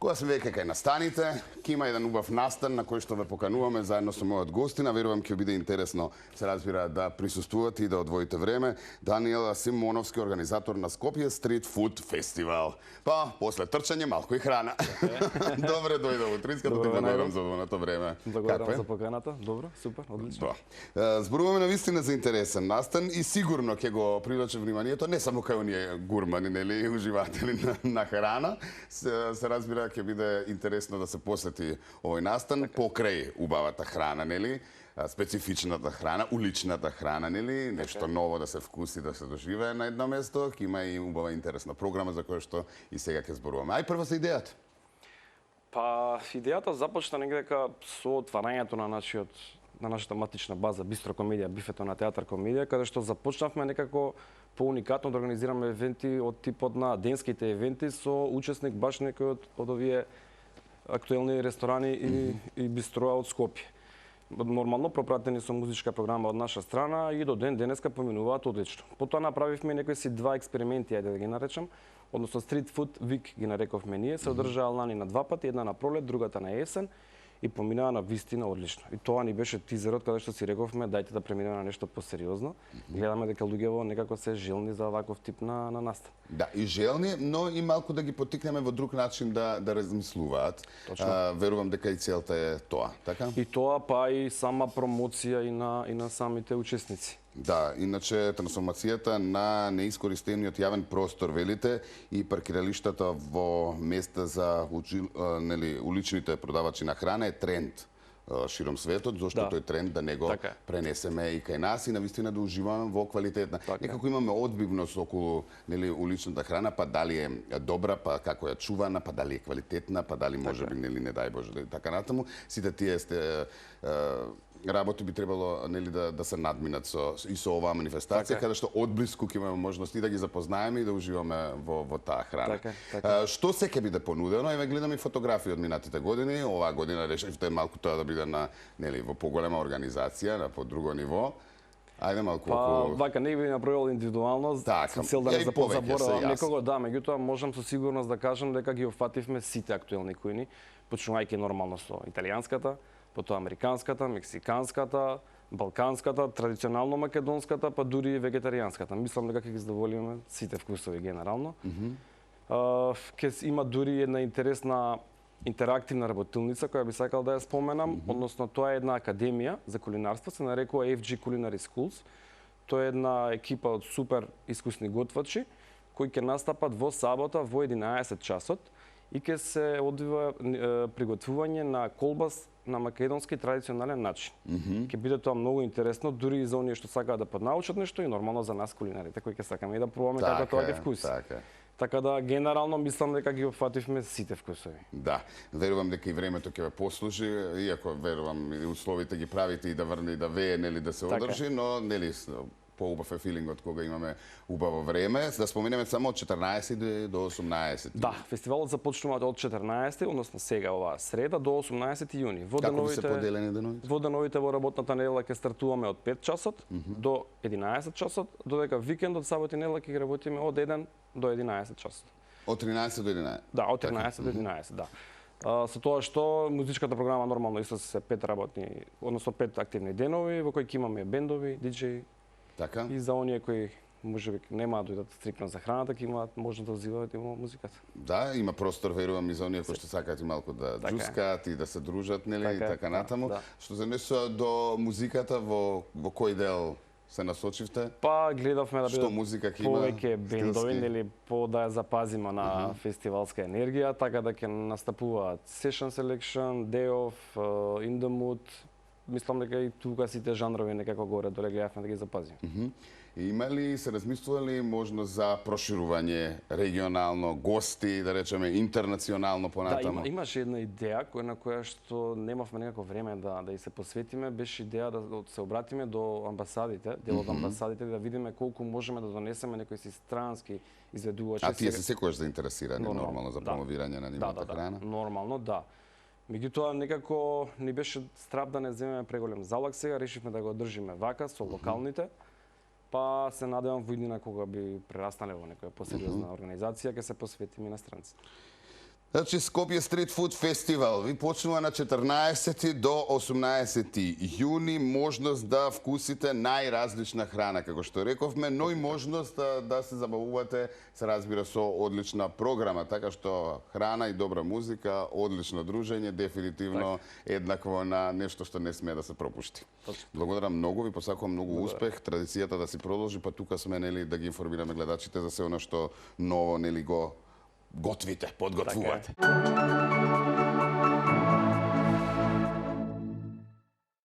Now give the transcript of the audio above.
Кога сме веќе кај настаните, ќе има еден убав настан на кој што ве покануваме заедно со мојот гостина. Верувам ќе биде интересно, се разбира, да присуствувате и да одвоите време. Даниел Симоновски, организатор на Скопје Стрит Фуд Фестивал. Па, после трчање малку и храна. Добре дојде во Утринската, ти благодарам за одвоеното време. Благодарам за поканата. Добро, супер, одлично. Зборуваме навистина за интересен настан и сигурно ќе го привлече вниманието не само кај оние гурмани, нели, уживатели на храна. Се разбира, ќе биде интересно да се посети овој настан покрај убавата храна, нели? Специфичната храна, уличната храна, нели? Нешто ново да се вкуси, да се доживее на едно место. Ќе има и убава интересна програма за која што и сега ќе зборуваме. Ај прво за идејата. Па, идејата започна негдека со отварањето на нашата матична база Бистро комедија, бифето на театар комедија, каде што започнавме некако поуникатно да организираме евенти од типот на денските евенти со учесник баш некој од овие актуелни ресторани и бистроа од Скопје. Нормално пропратени со музичка програма од наша страна и до ден денеска поминуваат одлично. Потоа направивме некои си два експерименти, ајде да ги наречам, односно Street Food Week ги нарекувме ние, се одржаа лани на два пати, една на пролет, другата на есен. И поминаа на вистина одлично. И тоа ни беше тизерот каде што си рековме дајте да преминеме на нешто посериозно. Гледаме дека луѓето некако се желни за ваков тип на настан. Да, и желни, но и малку да ги потикнеме во друг начин да размислуваат. Верувам дека и целта е тоа, така? И тоа, па и сама промоција и на самите учесници. Да, иначе трансформацијата на неискористениот јавен простор, велите, и паркиралиштата во места за уличните продавачи на храна е тренд широм светот, зашто тој тренд да не го пренесеме и кај нас и навистина да уживаме во квалитетна. Некако имаме одбивност околу уличната храна, па дали е добра, па како ја чувана, па дали е квалитетна, па дали можеби не дај Боже така натаму. Сите тие работи би требало да се надминат и со оваа манифестација, каде што одблиску ќе имаме можност и да ги запознаеме и да уживаме во таа храна. Што се ќе биде понудено? Еве гледаме фотографии од минатите години. Оваа година решивте малку тоа да биде во поголема организација, на по-друго ниво. Ајде малку околу... Вака не би направил индивидуално, со цел да не заборавам некого, да, меѓутоа можам со сигурност да кажам дека ги офативме сите актуелни кујни, почнувајќи нормално со италијанската, потоа американската, мексиканската, балканската, традиционално македонската, па дури и вегетаријанската. Мислам дека ќе ги задоволиме сите вкусови генерално. Ќе има дури една интересна интерактивна работилница која би сакал да ја споменам, односно тоа е една академија за кулинарство, се нарекува FG Culinary Schools. Тоа е една екипа од супер искусни готвачи кои ќе настапат во сабота во 11 часот и ќе се одвива приготвување на колбас на македонски традиционален начин. Ќе биде тоа многу интересно, дури и за оние што сакаат да поднаучат нешто и нормално за нас кулинарите кои ќе сакаме и да пробаме како тоа ќе вкуси. Така да генерално мислам дека ги опфативме сите вкусови. Да, верувам дека и времето ќе ве послужи, иако верувам и условите ги правите и да врне и да вее, нели, да се одржи, но нели поубав е филингот кога имаме убаво време. Да споменеме само од 14 до 18. Да, фестивалот започнува од 14, односно сега оваа среда до 18 јуни. Како ви се поделени деновите? Во деновите во работната недела ќе стартуваме од 5 часот до 11 часот, додека викендот, сабота и недела ќе ги работиме од 1 до 11 часот. Од 13 до 11? Да, од 13 до 11, да. Со тоа што музичката програма нормално исто се 5 работни, односно 5 активни денови во кои ќе имаме бендови, диџеи. Така? И за оние кои можеби нема да дојдат стрикно за храната, ќе имаат можност да узиваат и во музиката. Да, има простор, верувам, и за оние кои што сакаат и малку да џускаат и да се дружат, нели, и така натаму. Што се несува до музиката, во кој дел се насочивте? Па гледавме да бидат повеќе бендови, нели, да ја запазиме на фестивалска енергија, така да ќе настапуваат Session Selection, Day Off, In The Mood. Мислам дека и тука сите жанрови некако горе доле гледавме да ги запазиме. Има ли, се размислува можност за проширување регионално, гости, да речеме, интернационално понатаму? Да, имаше една идеја на која што немавме некако време да и се посветиме, беше идеја да се обратиме до амбасадите, дел од амбасадите, да видиме колку можеме да донесеме некои си странски изведувачи. А тие се секогаш заинтересирани нормално за промовирање на нивната храна? Нормално, да. Меѓутоа некако ни беше страв да не земеме преголем залак сега, решивме да го одржиме вака со локалните. Па се надевам во иднина кога би прераснале во некоја посериозна организација, ќе се посветиме на странците. Значи, Скопје Стрит Фуд Фестивал ви почнува на 14 до 18 јуни, можност да вкусите најразлична храна, како што рековме, но и можност да се забавувате, се разбира, со одлична програма, така што храна и добра музика, одлично дружење, дефинитивно еднакво на нешто што не смее да се пропушти. Благодарам многу, ви посакувам многу успех, традицијата да си продолжи, па тука сме, нели, да ги информираме гледачите за се она што ново, нели, го готвите, подготвувате.